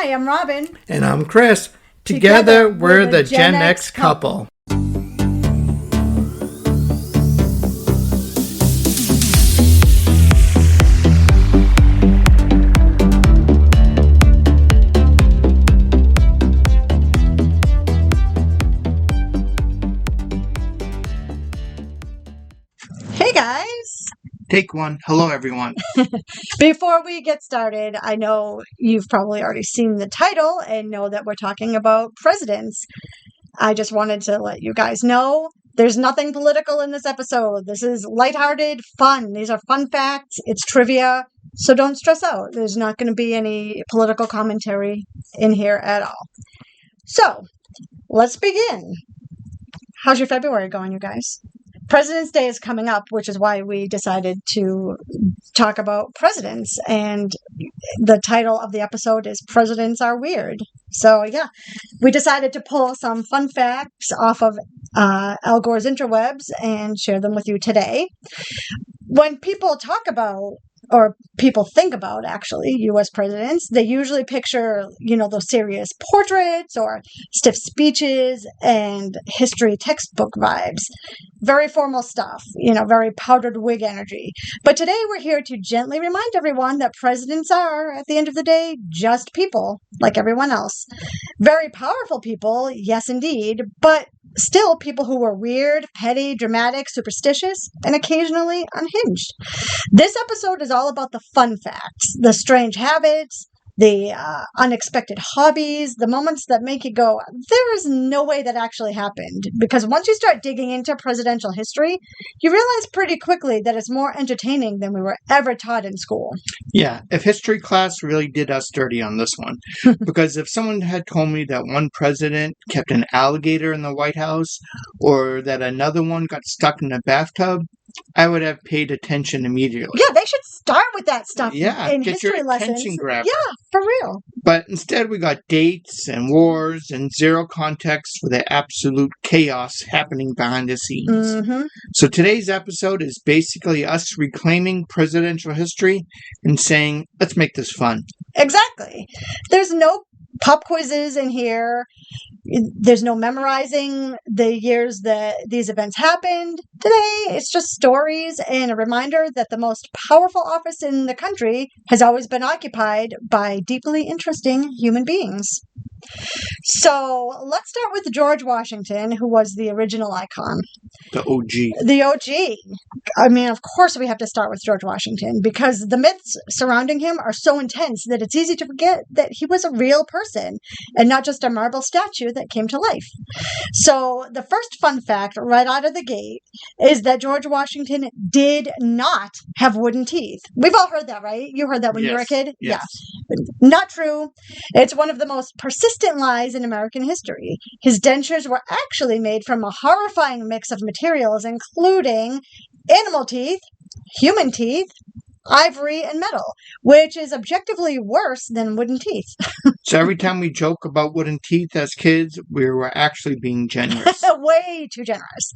Hi, I'm Robin. And I'm Chris. Together we're the Gen X couple. Hey guys. Take one. Hello, everyone. Before we get started, I know you've probably already seen the title and know that we're talking about presidents. I just wanted to let you guys know there's nothing political in this episode. This is lighthearted fun. These are fun facts. It's trivia. So don't stress out. There's not going to be any political commentary in here at all. So let's begin. How's your February going, you guys? President's Day is coming up, which is why we decided to talk about presidents. And the title of the episode is Presidents Are Weird. So, yeah, we decided to pull some fun facts off of Al Gore's interwebs and share them with you today. When people talk about, or people think about, actually, U.S. presidents, they usually picture, those serious portraits or stiff speeches and history textbook vibes. Very formal stuff, very powdered wig energy. But today we're here to gently remind everyone that presidents are, at the end of the day, just people, like everyone else. Very powerful people, yes indeed, but still people who were weird, petty, dramatic, superstitious, and occasionally unhinged. This episode is all about the fun facts, the strange habits, the unexpected hobbies, the moments that make you go, there is no way that actually happened. Because once you start digging into presidential history, you realize pretty quickly that it's more entertaining than we were ever taught in school. Yeah, if history class really did us dirty on this one. Because if someone had told me that one president kept an alligator in the White House, or that another one got stuck in a bathtub, I would have paid attention immediately. Yeah, they should start with that stuff in get history your lessons. Attention grabber. Yeah, for real. But instead we got dates and wars and zero context for the absolute chaos happening behind the scenes. Mm-hmm. So today's episode is basically us reclaiming presidential history and saying, let's make this fun. Exactly. There's no pop quizzes in here. There's no memorizing the years that these events happened. Today, it's just stories and a reminder that the most powerful office in the country has always been occupied by deeply interesting human beings. So let's start with George Washington, who was the original icon. The OG. The OG. I mean, of course we have to start with George Washington because the myths surrounding him are so intense that it's easy to forget that he was a real person and not just a marble statue that came to life. So the first fun fact right out of the gate is that George Washington did not have wooden teeth. We've all heard that, right? You heard that when you were a kid? Yes. Yeah. Not true. It's one of the most persistent lies in American history. His dentures were actually made from a horrifying mix of materials, including animal teeth, human teeth, ivory, and metal, which is objectively worse than wooden teeth. So every time we joke about wooden teeth as kids, we were actually being generous. Way too generous.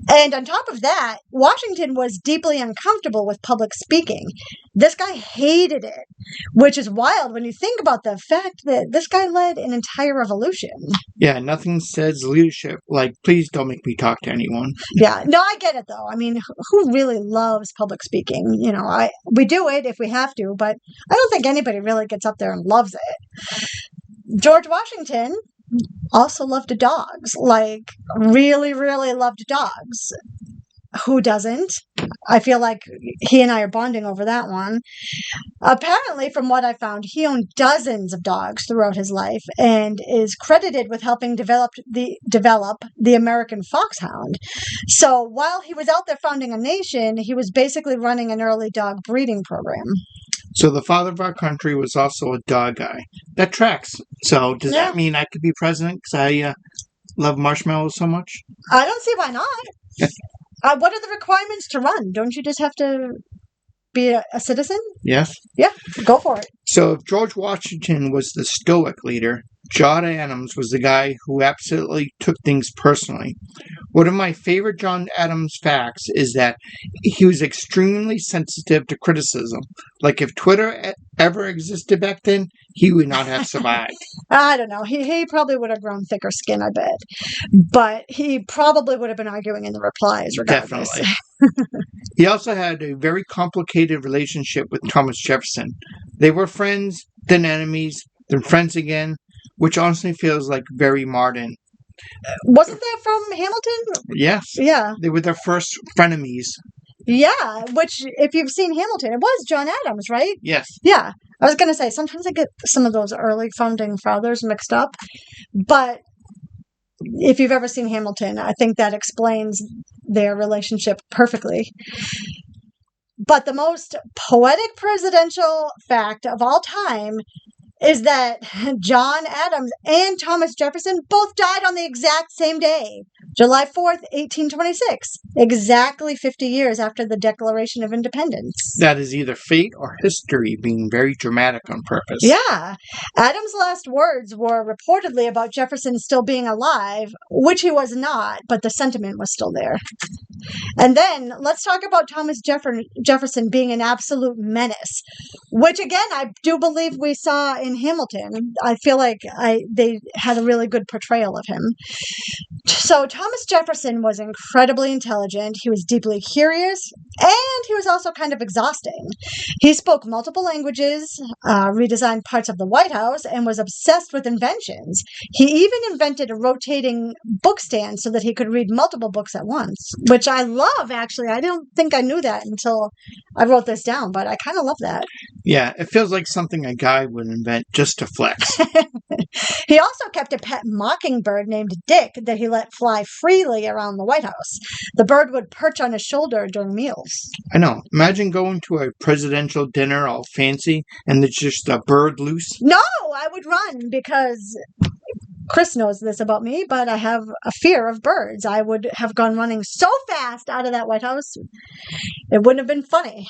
And on top of that, Washington was deeply uncomfortable with public speaking. This guy hated it, which is wild when you think about the fact that this guy led an entire revolution. Yeah, nothing says leadership like, please don't make me talk to anyone. Yeah, no, I get it though. I mean, who really loves public speaking? We do it if we have to, but I don't think anybody really gets up there and loves it. George Washington also loved dogs, like really, really loved dogs. Who doesn't? I feel like he and I are bonding over that one. Apparently, from what I found, he owned dozens of dogs throughout his life and is credited with helping develop the American foxhound. So while he was out there founding a nation, he was basically running an early dog breeding program. So the father of our country was also a dog guy. That tracks. So does that mean I could be president because I love marshmallows so much? I don't see why not. What are the requirements to run? Don't you just have to be a citizen? Yes. Yeah, go for it. So if George Washington was the stoic leader, John Adams was the guy who absolutely took things personally. One of my favorite John Adams facts is that he was extremely sensitive to criticism. Like if Twitter ever existed back then, he would not have survived. I don't know. He probably would have grown thicker skin, I bet. But he probably would have been arguing in the replies regardless. Definitely. He also had a very complicated relationship with Thomas Jefferson. They were friends, then enemies, then friends again, which honestly feels like very modern. Wasn't that from Hamilton? Yes. Yeah. They were their first frenemies. Yeah, which, if you've seen Hamilton, it was John Adams, right? Yes. Yeah. I was going to say, sometimes I get some of those early founding fathers mixed up. But if you've ever seen Hamilton, I think that explains their relationship perfectly. But the most poetic presidential fact of all time is that John Adams and Thomas Jefferson both died on the exact same day, July 4th, 1826, exactly 50 years after the Declaration of Independence. That is either fate or history being very dramatic on purpose. Yeah. Adams' last words were reportedly about Jefferson still being alive, which he was not, but the sentiment was still there. And then let's talk about Thomas Jefferson being an absolute menace, which again, I do believe we saw in Hamilton. I feel like they had a really good portrayal of him. So Thomas Jefferson was incredibly intelligent. He was deeply curious, and he was also kind of exhausting. He spoke multiple languages, redesigned parts of the White House, and was obsessed with inventions. He even invented a rotating book stand so that he could read multiple books at once, which I love, actually. I don't think I knew that until I wrote this down, but I kind of love that. Yeah, it feels like something a guy would invent just to flex. He also kept a pet mockingbird named Dick that he let fly freely around the White House. The bird would perch on his shoulder during meals. I know. Imagine going to a presidential dinner all fancy and there's just a bird loose. No, I would run because Chris knows this about me, but I have a fear of birds. I would have gone running so fast out of that White House, it wouldn't have been funny.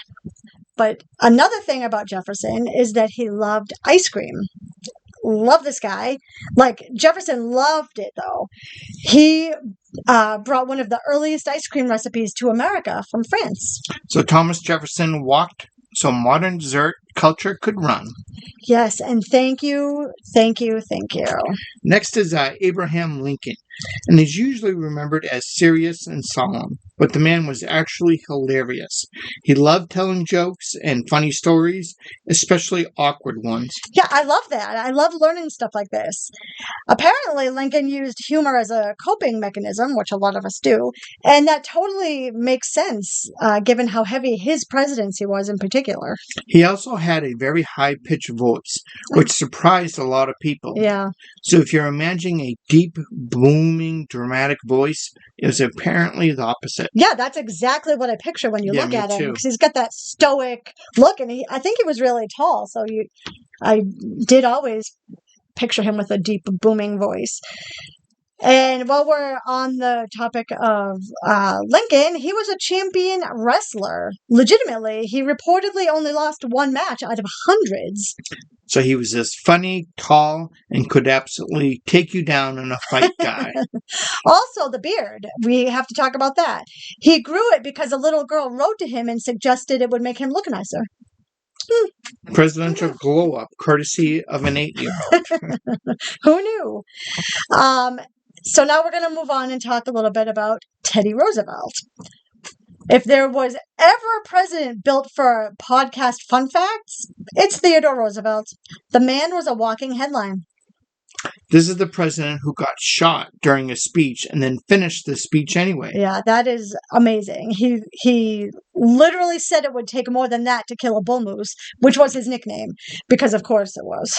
But another thing about Jefferson is that he loved ice cream. Love this guy. Like, Jefferson loved it, though. He brought one of the earliest ice cream recipes to America from France. So Thomas Jefferson walked so modern dessert culture could run. Yes, and thank you. Next is Abraham Lincoln, and he's usually remembered as serious and solemn, but the man was actually hilarious. He loved telling jokes and funny stories, especially awkward ones. Yeah, I love that. I love learning stuff like this. Apparently, Lincoln used humor as a coping mechanism, which a lot of us do, and that totally makes sense, given how heavy his presidency was in particular. He also had a very high-pitched voice, which surprised a lot of people. Yeah. So if you're imagining a deep, booming, dramatic voice, it was apparently the opposite. Yeah, that's exactly what I picture when you look at him. Too. Because he's got that stoic look, and I think he was really tall. So I did always picture him with a deep, booming voice. And while we're on the topic of Lincoln, he was a champion wrestler. Legitimately, he reportedly only lost one match out of hundreds. So he was this funny, tall, and could absolutely take you down in a fight guy. Also, the beard. We have to talk about that. He grew it because a little girl wrote to him and suggested it would make him look nicer. Presidential glow-up, courtesy of an 8-year-old. Who knew? So now we're going to move on and talk a little bit about Teddy Roosevelt. If there was ever a president built for podcast fun facts, it's Theodore Roosevelt. The man was a walking headline. This is the president who got shot during a speech and then finished the speech anyway. Yeah, that is amazing. He literally said it would take more than that to kill a bull moose, which was his nickname, because of course it was.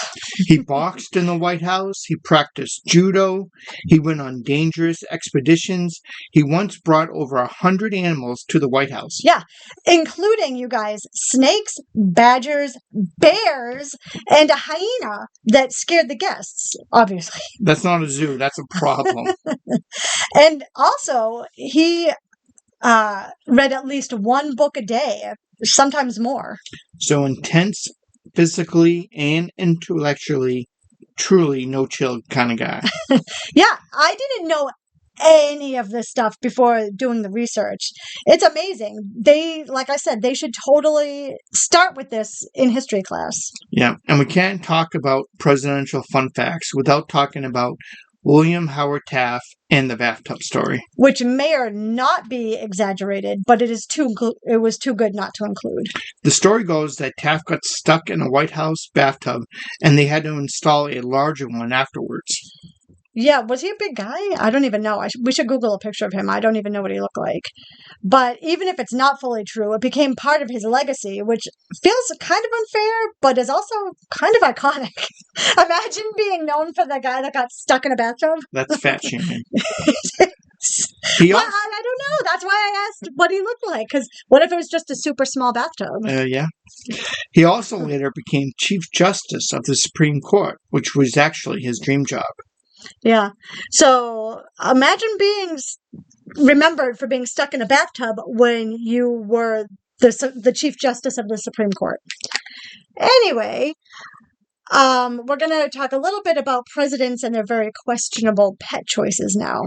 He boxed in the White House. He practiced judo. He went on dangerous expeditions. He once brought over 100 animals to the White House. Yeah, including, you guys, snakes, badgers, bears, and a hyena that scared the guests, obviously. That's not a zoo. That's a problem. And also, he read at least one book a day, sometimes more. So intense, physically and intellectually, truly no chill kind of guy. Yeah, I didn't know any of this stuff before doing the research. It's amazing. Like I said, they should totally start with this in history class. Yeah, and we can't talk about presidential fun facts without talking about William Howard Taft and the bathtub story. Which may or not be exaggerated, but it was too good not to include. The story goes that Taft got stuck in a White House bathtub, and they had to install a larger one afterwards. Yeah, was he a big guy? I don't even know. We should Google a picture of him. I don't even know what he looked like. But even if it's not fully true, it became part of his legacy, which feels kind of unfair, but is also kind of iconic. Imagine being known for the guy that got stuck in a bathtub. That's fat shaming. I don't know. That's why I asked what he looked like. Because what if it was just a super small bathtub? Yeah. He also later became Chief Justice of the Supreme Court, which was actually his dream job. Yeah. So imagine being remembered for being stuck in a bathtub when you were the Chief Justice of the Supreme Court. Anyway, we're going to talk a little bit about presidents and their very questionable pet choices now.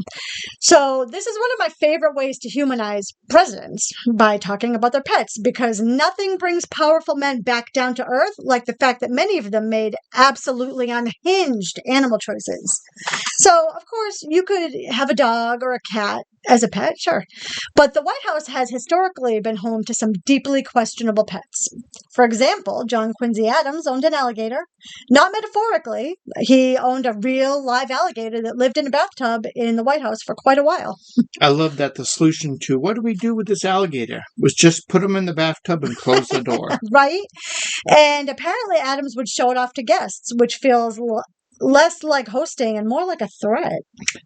So this is one of my favorite ways to humanize presidents, by talking about their pets, because nothing brings powerful men back down to earth like the fact that many of them made absolutely unhinged animal choices. So, of course, you could have a dog or a cat as a pet, sure. But the White House has historically been home to some deeply questionable pets. For example, John Quincy Adams owned an alligator. Not metaphorically. He owned a real live alligator that lived in a bathtub in the White House for quite a while. I love that the solution to what do we do with this alligator was just put him in the bathtub and close the door. Right? And apparently Adams would show it off to guests, which feels less like hosting and more like a threat.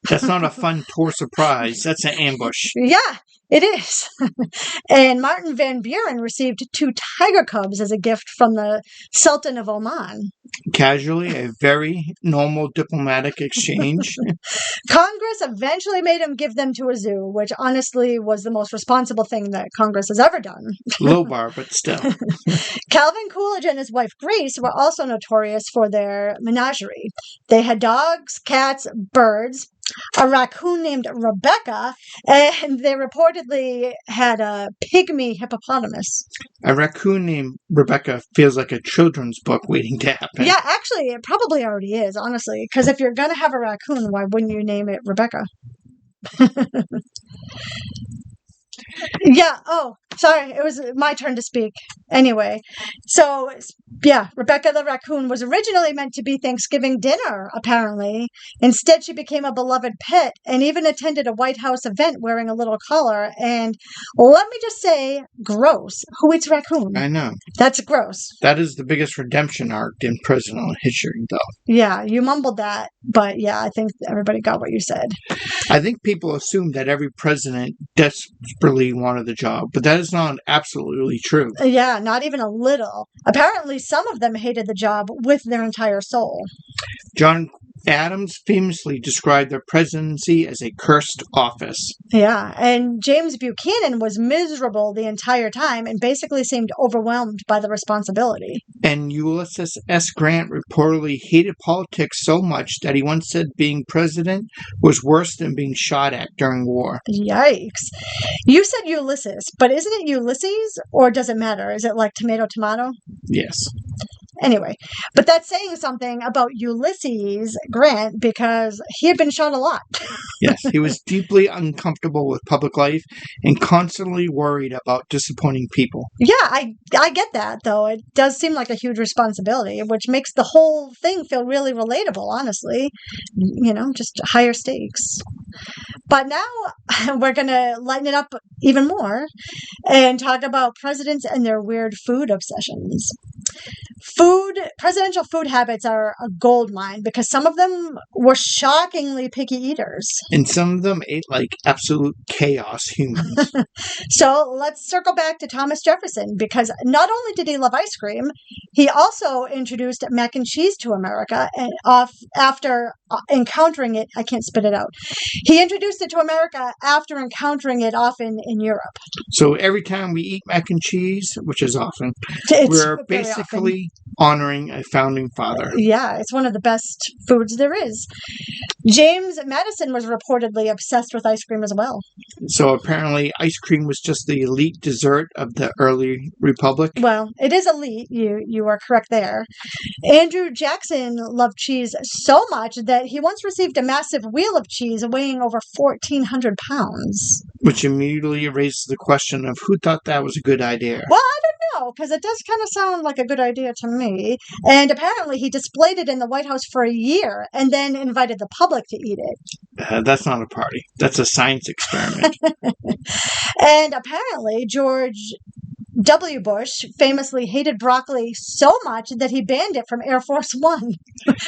That's not a fun tour surprise. That's an ambush. Yeah, it is. And Martin Van Buren received 2 tiger cubs as a gift from the Sultan of Oman. Casually, a very normal diplomatic exchange. Congress eventually made him give them to a zoo, which honestly was the most responsible thing that Congress has ever done. Low bar, but still. Calvin Coolidge and his wife Grace were also notorious for their menagerie. They had dogs, cats, birds, a raccoon named Rebecca, and they reportedly had a pygmy hippopotamus. A raccoon named Rebecca feels like a children's book waiting to happen. Yeah, actually, it probably already is, honestly. Because if you're going to have a raccoon, why wouldn't you name it Rebecca? Yeah, oh, sorry, it was my turn to speak. Anyway, so, yeah, Rebecca the raccoon was originally meant to be Thanksgiving dinner, apparently. Instead, she became a beloved pet and even attended a White House event wearing a little collar. And let me just say, gross. Who eats raccoon? I know. That's gross. That is the biggest redemption arc in presidential history, though. Yeah, you mumbled that, but yeah, I think everybody got what you said. I think people assume that every president desperately wanted the job, but that is not absolutely true. Yeah, not even a little. Apparently, some of them hated the job with their entire soul. John Adams famously described the presidency as a cursed office. Yeah, and James Buchanan was miserable the entire time and basically seemed overwhelmed by the responsibility. And Ulysses S. Grant reportedly hated politics so much that he once said being president was worse than being shot at during war. Yikes. You said Ulysses, but isn't it Ulysses, or does it matter? Is it like tomato, tomato? Yes. Anyway, but that's saying something about Ulysses Grant because he had been shot a lot. Yes, he was deeply uncomfortable with public life and constantly worried about disappointing people. Yeah, I get that, though. It does seem like a huge responsibility, which makes the whole thing feel really relatable, honestly. You know, just higher stakes. But now we're going to lighten it up even more and talk about presidents and their weird food obsessions. Presidential food habits are a gold mine because some of them were shockingly picky eaters. And some of them ate like absolute chaos humans. So let's circle back to Thomas Jefferson because not only did he love ice cream, he also introduced mac and cheese to America and after encountering it, I can't spit it out. He introduced it to America after encountering it often in Europe. So every time we eat mac and cheese, which is often, we're basically honoring a founding father. Yeah, it's one of the best foods there is. James Madison was reportedly obsessed with ice cream as well. So apparently ice cream was just the elite dessert of the early republic. Well, it is elite. You are correct there. Andrew Jackson loved cheese so much that he once received a massive wheel of cheese weighing over 1,400 pounds. Which immediately raises the question of who thought that was a good idea. Well, I don't know, because it does kind of sound like a good idea to me. And apparently he displayed it in the White House for a year and then invited the public to eat it. That's not a party. That's a science experiment. And apparently George W. Bush famously hated broccoli so much that he banned it from Air Force One,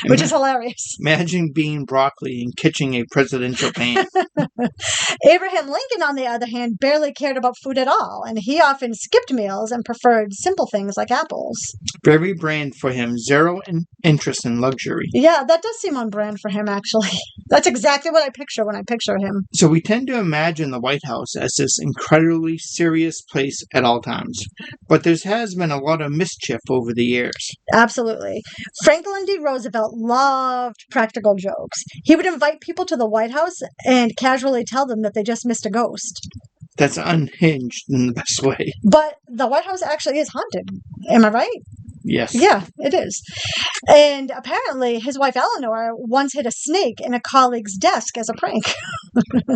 which is hilarious. Imagine being broccoli and catching a presidential ban. Abraham Lincoln, on the other hand, barely cared about food at all, and he often skipped meals and preferred simple things like apples. Very brand for him, zero interest in luxury. Yeah, that does seem on brand for him, actually. That's exactly what I picture when I picture him. So we tend to imagine the White House as this incredibly serious place at all times. But there has been a lot of mischief over the years. Absolutely. Franklin D. Roosevelt loved practical jokes. He would invite people to the White House and casually tell them that they just missed a ghost. That's unhinged in the best way. But the White House actually is haunted. Am I right? Yes. Yeah, it is. And apparently his wife Eleanor once hid a snake in a colleague's desk as a prank.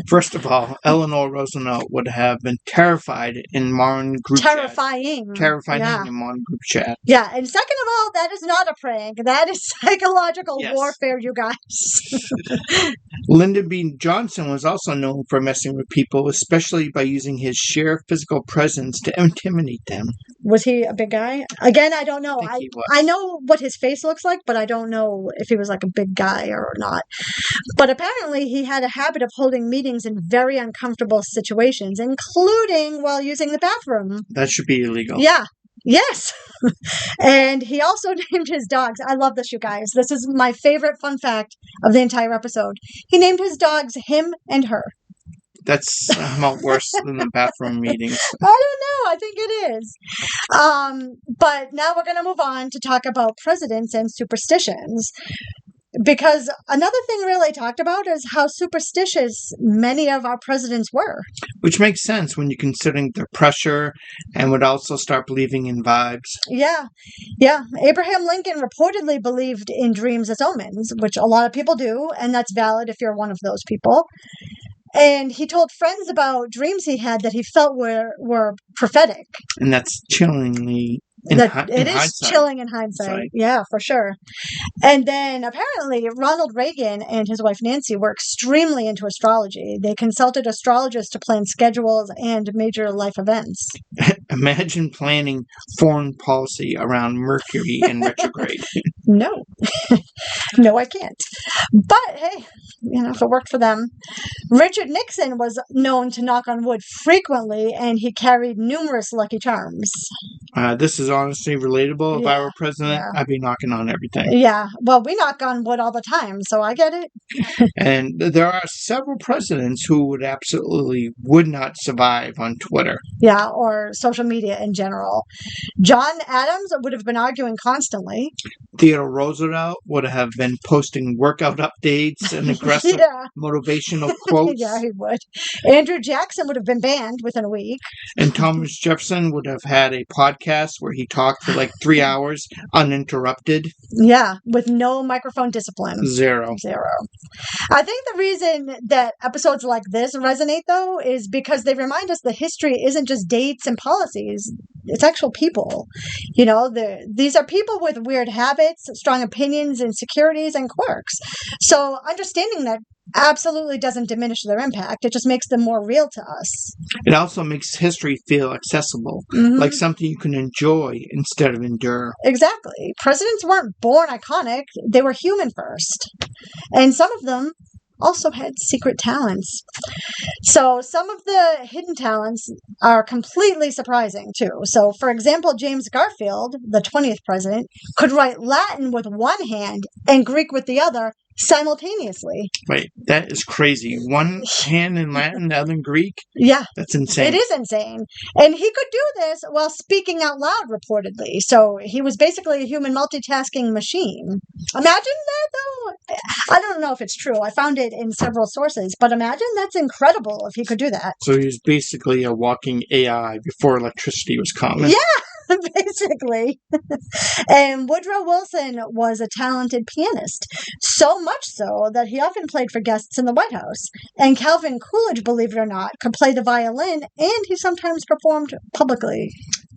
First of all, Eleanor Roosevelt would have been terrified in modern group Terrifying. chat. Terrifying Yeah. in modern group chat. Yeah, and second of all, that is not a prank. That is psychological Yes. warfare, you guys. Lyndon B. Johnson was also known for messing with people, especially by using his sheer physical presence to intimidate them. Was he a big guy? Again, I don't know. I think he was. I know what his face looks like, but I don't know if he was like a big guy or not. But apparently he had a habit of holding meetings in very uncomfortable situations, including while using the bathroom. That should be illegal. Yeah. Yes. And he also named his dogs. I love this, you guys. This is my favorite fun fact of the entire episode. He named his dogs him and her. That's about worse than the bathroom meetings. I don't know. I think it is. But now we're going to move on to talk about presidents and superstitions. Because another thing really talked about is how superstitious many of our presidents were. Which makes sense when you're considering the pressure and would also start believing in vibes. Yeah. Abraham Lincoln reportedly believed in dreams as omens, which a lot of people do, and that's valid if you're one of those people. And he told friends about dreams he had that he felt were prophetic. And that's chillingly It is chilling in hindsight. Yeah, for sure. And then apparently Ronald Reagan and his wife Nancy were extremely into astrology. They consulted astrologers to plan schedules and major life events. Imagine planning foreign policy around Mercury in retrograde. No. No, I can't. But hey, if it worked for them. Richard Nixon was known to knock on wood frequently, and he carried numerous lucky charms. This is honestly relatable. If I were president, yeah. I'd be knocking on everything. Yeah, well, we knock on wood all the time, so I get it. And there are several presidents who would not survive on Twitter. Yeah, or social media in general. John Adams would have been arguing constantly. Theodore Roosevelt would have been posting workout updates and aggressive motivational quotes. Yeah, he would. Andrew Jackson would have been banned within a week. And Thomas Jefferson would have had a podcast where he talked for like 3 hours uninterrupted. Yeah, with no microphone discipline. Zero. I think the reason that episodes like this resonate, though, is because they remind us that history isn't just dates and policies. It's actual people. These are people with weird habits, strong opinions, insecurities, and quirks. So understanding that absolutely doesn't diminish their impact. It just makes them more real to us. It also makes history feel accessible, like something you can enjoy instead of endure. Exactly. Presidents weren't born iconic. They were human first. And some of them also had secret talents. So some of the hidden talents are completely surprising, too. So, for example, James Garfield, the 20th president, could write Latin with one hand and Greek with the other simultaneously. Wait, that is crazy. One hand in Latin, the other in Greek? Yeah. That's insane. It is insane. And he could do this while speaking out loud, reportedly. So he was basically a human multitasking machine. Imagine that, though. I don't know if it's true. I found it in several sources. But imagine that's incredible if he could do that. So he was basically a walking AI before electricity was common. Yeah, basically. And Woodrow Wilson was a talented pianist, so much so that he often played for guests in the White House. And Calvin Coolidge, believe it or not, could play the violin, and he sometimes performed publicly.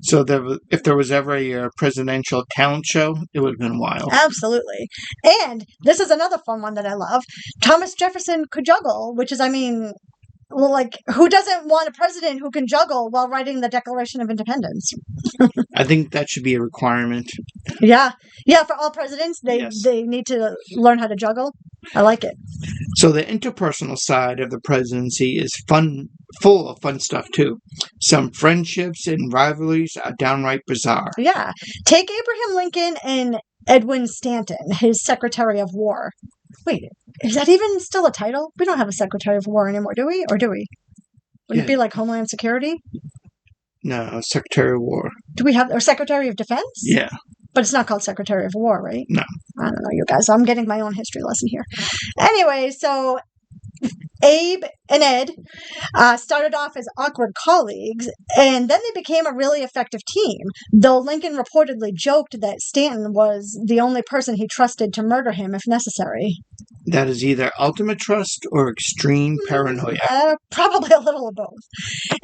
So if there was ever a presidential talent show, it would have been wild. Absolutely. And this is another fun one that I love. Thomas Jefferson could juggle, which is, well, like, who doesn't want a president who can juggle while writing the Declaration of Independence? I think that should be a requirement. Yeah. Yeah, for all presidents, they need to learn how to juggle. I like it. So the interpersonal side of the presidency is full of fun stuff, too. Some friendships and rivalries are downright bizarre. Yeah. Take Abraham Lincoln and Edwin Stanton, his Secretary of War. Wait, is that even still a title? We don't have a Secretary of War anymore, do we? Or do we? Wouldn't it be like Homeland Security? No, Secretary of War. Do we have, or Secretary of Defense? Yeah. But it's not called Secretary of War, right? No. I don't know, you guys. I'm getting my own history lesson here. Anyway, so Abe and Ed started off as awkward colleagues, and then they became a really effective team, though Lincoln reportedly joked that Stanton was the only person he trusted to murder him if necessary. That is either ultimate trust or extreme paranoia. Probably a little of both.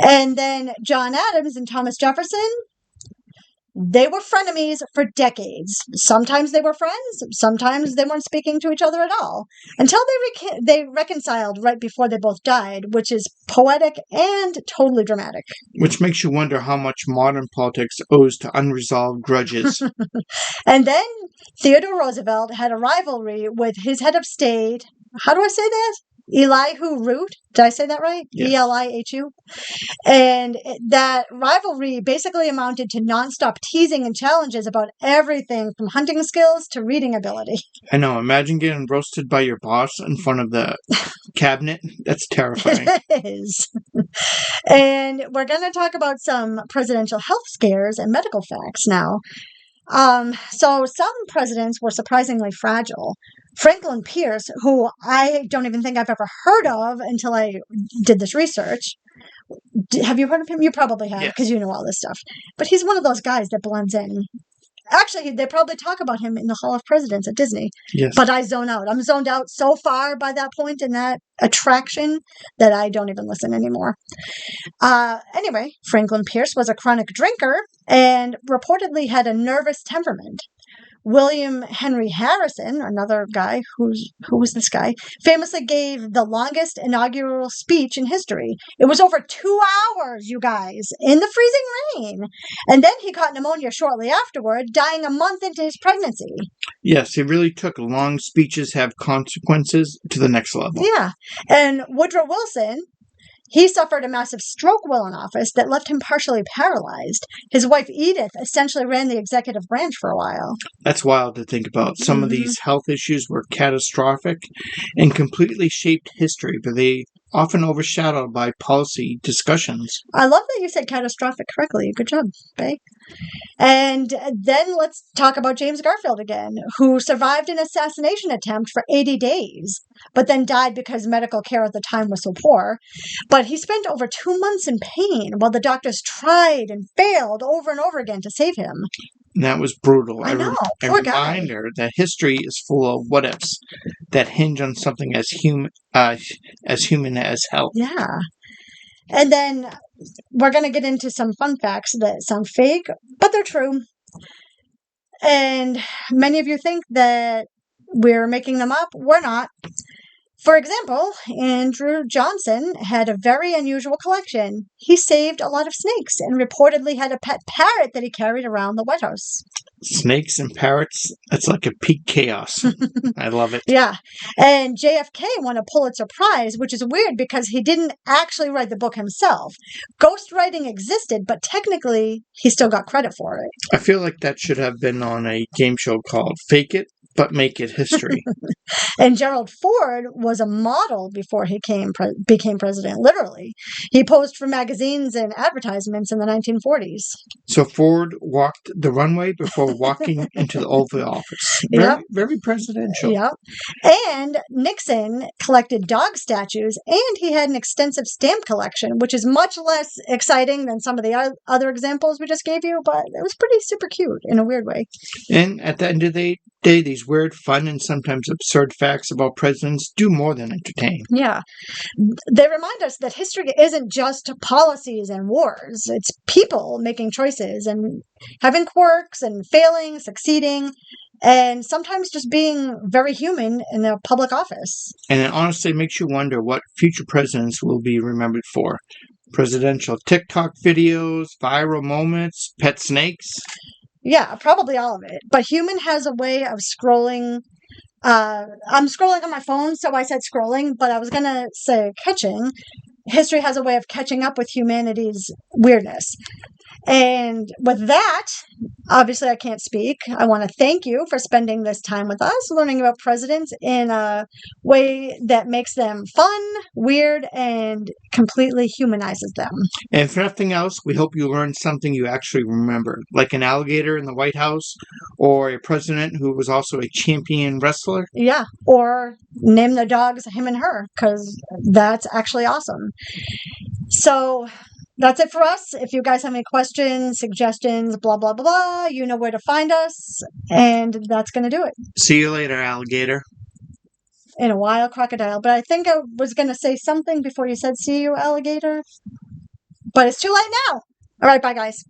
And then John Adams and Thomas Jefferson, they were frenemies for decades. Sometimes they were friends, sometimes they weren't speaking to each other at all, until they reconciled right before they both died, which is poetic and totally dramatic. Which makes you wonder how much modern politics owes to unresolved grudges. And then Theodore Roosevelt had a rivalry with his head of state. How do I say that? Elihu Root. Did I say that right? Yes. Elihu. And that rivalry basically amounted to nonstop teasing and challenges about everything from hunting skills to reading ability. I know. Imagine getting roasted by your boss in front of the cabinet. That's terrifying. It is. And we're going to talk about some presidential health scares and medical facts now. So some presidents were surprisingly fragile. Franklin Pierce, who I don't even think I've ever heard of until I did this research. Have you heard of him? You probably have, because you know all this stuff. But he's one of those guys that blends in. Actually, they probably talk about him in the Hall of Presidents at Disney. Yes. But I zone out. I'm zoned out so far by that point in that attraction that I don't even listen anymore. Anyway, Franklin Pierce was a chronic drinker and reportedly had a nervous temperament. William Henry Harrison, another guy, who was this guy, famously gave the longest inaugural speech in history. It was over 2 hours, you guys, in the freezing rain. And then he caught pneumonia shortly afterward, dying a month into his pregnancy. Yes, it really took long speeches have consequences to the next level. Yeah. And Woodrow Wilson, he suffered a massive stroke while in office that left him partially paralyzed. His wife, Edith, essentially ran the executive branch for a while. That's wild to think about. Some of these health issues were catastrophic and completely shaped history, but they often overshadowed by policy discussions. I love that you said catastrophic correctly. Good job, Faye. And then let's talk about James Garfield again, who survived an assassination attempt for 80 days, but then died because medical care at the time was so poor. But he spent over 2 months in pain while the doctors tried and failed over and over again to save him. And that was brutal. I know. A Poor guy. reminder that history is full of what-ifs that hinge on something as human as health. Yeah. And then we're going to get into some fun facts that sound fake, but they're true. And many of you think that we're making them up. We're not. For example, Andrew Johnson had a very unusual collection. He saved a lot of snakes and reportedly had a pet parrot that he carried around the White House. Snakes and parrots, that's like a peak chaos. I love it. Yeah. And JFK won a Pulitzer Prize, which is weird because he didn't actually write the book himself. Ghostwriting existed, but technically he still got credit for it. I feel like that should have been on a game show called Fake It, but Make It History. And Gerald Ford was a model before he became president, literally. He posed for magazines and advertisements in the 1940s. So Ford walked the runway before walking into the Oval Office. Very presidential. Yep. And Nixon collected dog statues, and he had an extensive stamp collection, which is much less exciting than some of the other examples we just gave you, but it was pretty super cute in a weird way. And at the end of the day, these weird, fun, and sometimes absurd facts about presidents do more than entertain. Yeah. They remind us that history isn't just policies and wars. It's people making choices and having quirks and failing, succeeding, and sometimes just being very human in a public office. And it honestly makes you wonder what future presidents will be remembered for. Presidential TikTok videos, viral moments, pet snakes. Yeah, probably all of it. But human has a way of scrolling. I'm scrolling on my phone, so I said scrolling, but I was going to say catching. History has a way of catching up with humanity's weirdness. And with that, obviously I can't speak. I want to thank you for spending this time with us, learning about presidents in a way that makes them fun, weird, and completely humanizes them. And if nothing else, we hope you learned something you actually remember, like an alligator in the White House, or a president who was also a champion wrestler. Yeah, or name the dogs him and her, because that's actually awesome. So that's it for us. If you guys have any questions, suggestions, blah, blah, blah, you know where to find us. And that's going to do it. See you later, alligator. In a while, crocodile. But I think I was going to say something before you said see you, alligator. But it's too late now. All right, bye, guys.